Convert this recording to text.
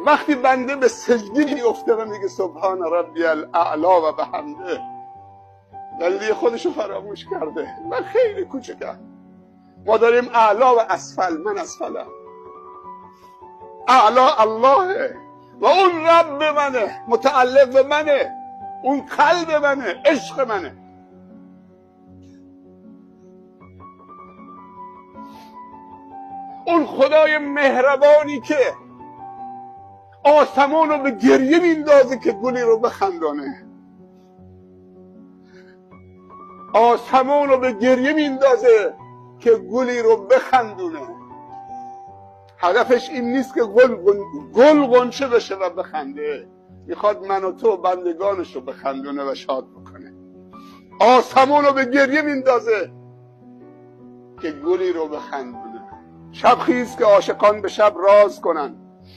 وقتی بنده به سجده میفته و میگه سبحان ربی الاعلا و بحمده، بنده خودشو فراموش کرده. من خیلی کوچکم، ما داریم اعلا و اسفل، من اسفلم. اعلا اللهه و اون رب منه، متعلق به منه، اون قلب منه، عشق منه. اون خدای مهربانی که آسمان رو به گریه میندازه که گلی رو بخندانه، آسمان رو به گریه میندازه که گلی رو بخندونه. هدفش این نیست که گل غنچه بشه و بخنده، میخواد من و تو بندگانش رو بخندونه و شاد بکنه. آسمان رو به گریه میندازه که گلی رو بخندونه. شب خیز که عاشقان به شب راز کنن،